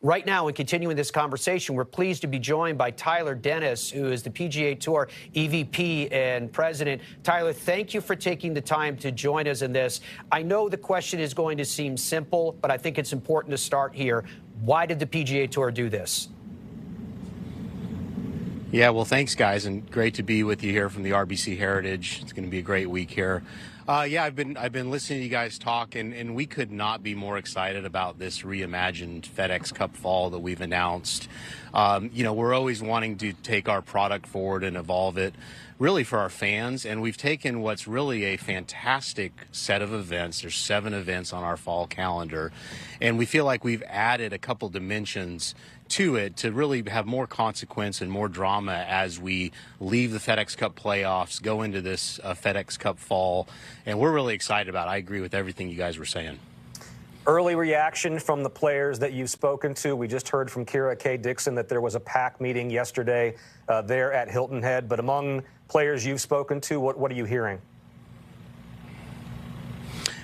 Right now, in continuing this conversation, we're pleased to be joined by Tyler Dennis, who is the PGA Tour EVP and President. Tyler, thank you for taking the time to join us in this. I know the question is going to seem simple, but I think it's important to start here. Why did the PGA Tour do this? Yeah, well, thanks, guys, and great to be with you here from the RBC Heritage. It's going to be a great week here. Yeah, I've been listening to you guys talk, and we could not be more excited about this reimagined FedEx Cup Fall that we've announced. We're always wanting to take our product forward and evolve it, really for our fans, and we've taken what's really a fantastic set of events. There's 7 events on our fall calendar, and we feel like we've added a couple dimensions to it to really have more consequence and more drama as we leave the FedEx Cup playoffs, go into this FedEx Cup Fall, and we're really excited about it. I agree with everything you guys were saying. Early reaction from the players that you've spoken to. We just heard from Kira K. Dixon that there was a PAC meeting yesterday there at Hilton Head, but among players you've spoken to, what are you hearing?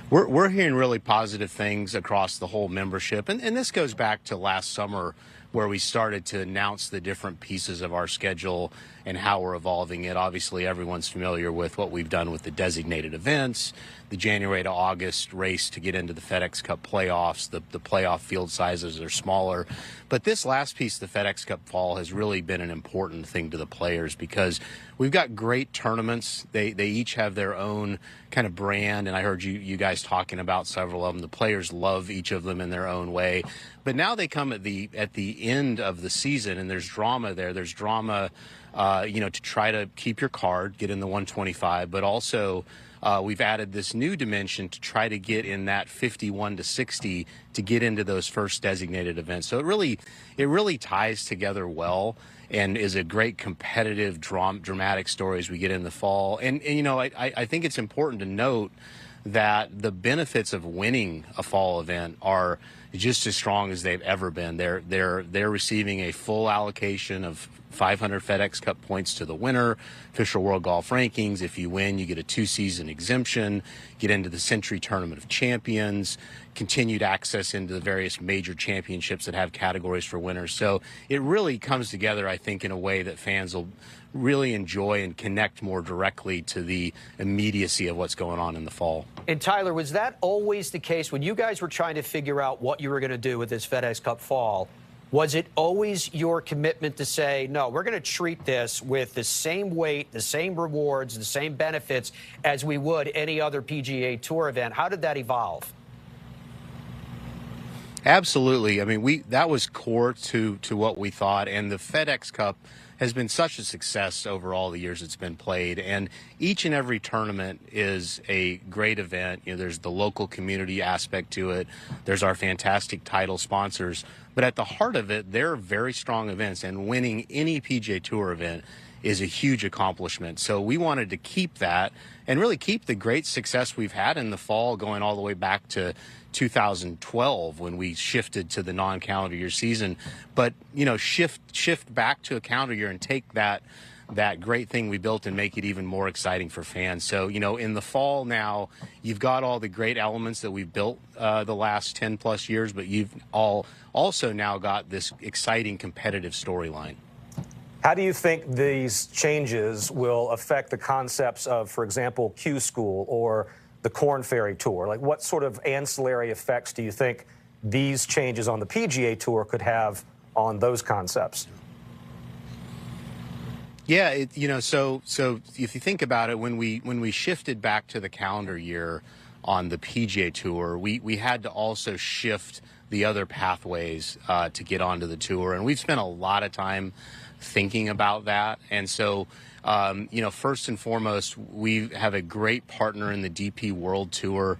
We're hearing really positive things across the whole membership, and this goes back to last summer, where we started to announce the different pieces of our schedule and how we're evolving it. Obviously, everyone's familiar with what we've done with the designated events, the January to August race to get into the FedEx Cup playoffs. The playoff field sizes are smaller. But this last piece, the FedEx Cup Fall, has really been an important thing to the players because we've got great tournaments. They each have their own kind of brand, and I heard you guys talking about several of them. The players love each of them in their own way. But now they come at the end of the season, and there's drama there. There's drama, to try to keep your card, get in the 125, but also we've added this new dimension to try to get in that 51 to 60 to get into those first designated events. So it really ties together well and is a great competitive, dramatic story as we get in the fall. And I think it's important to note that the benefits of winning a fall event are just as strong as they've ever been. They're receiving a full allocation of 500 FedEx Cup points to the winner, official World Golf Rankings. If you win, you get a 2-season exemption, get into the Century Tournament of Champions, continued access into the various major championships that have categories for winners. So it really comes together, I think, in a way that fans will really enjoy and connect more directly to the immediacy of what's going on in the fall. And Tyler, was that always the case when you guys were trying to figure out what you were going to do with this FedEx Cup Fall? Was it always your commitment to say, no, we're going to treat this with the same weight, the same rewards, the same benefits as we would any other PGA Tour event? How did that evolve? Absolutely. I mean, that was core to what we thought, and the FedEx Cup has been such a success over all the years it's been played, and each and every tournament is a great event. There's the local community aspect to it. There's our fantastic title sponsors, but at the heart of it, they're very strong events, and winning any PGA Tour event is a huge accomplishment. So we wanted to keep that and really keep the great success we've had in the fall, going all the way back to 2012 when we shifted to the non-calendar year season, but shift back to a calendar year and take that great thing we built and make it even more exciting for fans. So in the fall now, you've got all the great elements that we've built the last 10 plus years, but you've also now got this exciting competitive storyline. How do you think these changes will affect the concepts of, for example, Q School or the Korn Ferry Tour? Like, what sort of ancillary effects do you think these changes on the PGA Tour could have on those concepts? Yeah, so if you think about it, when we shifted back to the calendar year on the PGA Tour, we had to also shift the other pathways to get onto the tour, and we've spent a lot of time thinking about that. And so first and foremost, we have a great partner in the DP World Tour.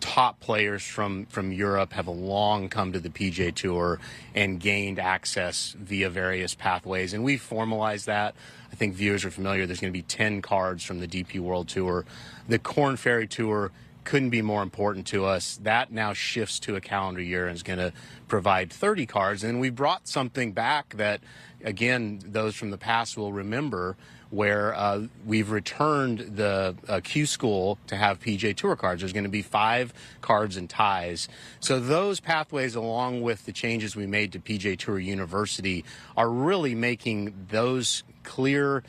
Top players from Europe have long come to the PGA Tour and gained access via various pathways, and we've formalized that. I think viewers are familiar. There's going to be 10 cards from the DP World Tour. The Korn Ferry Tour couldn't be more important to us. That now shifts to a calendar year and is going to provide 30 cards. And we brought something back that, again, those from the past will remember, where we've returned the Q School to have PGA Tour cards. There's going to be 5 cards and ties. So those pathways, along with the changes we made to PGA Tour University, are really making those clear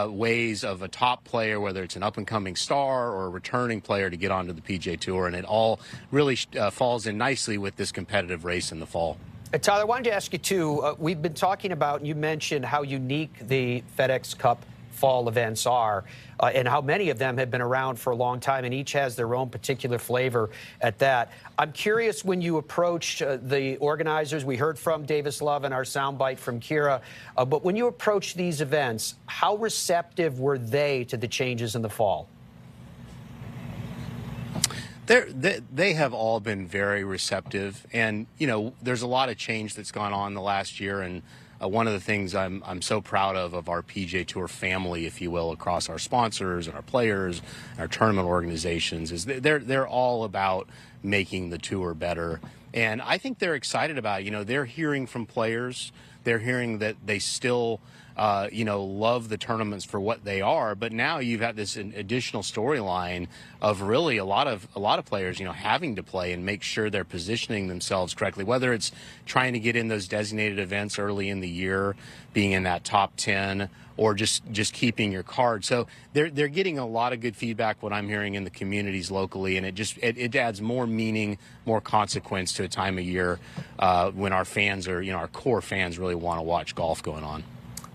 ways of a top player, whether it's an up-and-coming star or a returning player, to get onto the PGA Tour. And it all really falls in nicely with this competitive race in the fall. Tyler, I wanted to ask you, too, we've been talking about, you mentioned how unique the FedEx Cup Fall events are, and how many of them have been around for a long time, and each has their own particular flavor at that. I'm curious, when you approached the organizers, we heard from Davis Love in our soundbite from Kira, but when you approached these events, how receptive were they to the changes in the fall? They have all been very receptive, and there's a lot of change that's gone on the last year, and one of the things I'm so proud of our PGA Tour family, if you will, across our sponsors and our players, our tournament organizations, is they're all about making the tour better, and I think they're excited about it. They're hearing from players, they're hearing that they still love the tournaments for what they are, but now you've had this additional storyline of really a lot of players, having to play and make sure they're positioning themselves correctly, whether it's trying to get in those designated events early in the year, being in that top 10, or just keeping your card. So they're getting a lot of good feedback, what I'm hearing in the communities locally, and it adds more meaning, more consequence to a time of year when our fans are, our core fans really want to watch golf going on.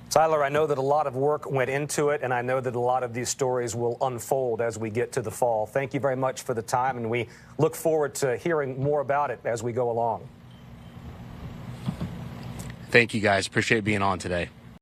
Tyler, I know that a lot of work went into it, and I know that a lot of these stories will unfold as we get to the fall. Thank you very much for the time, and we look forward to hearing more about it as we go along. Thank you, guys. Appreciate being on today.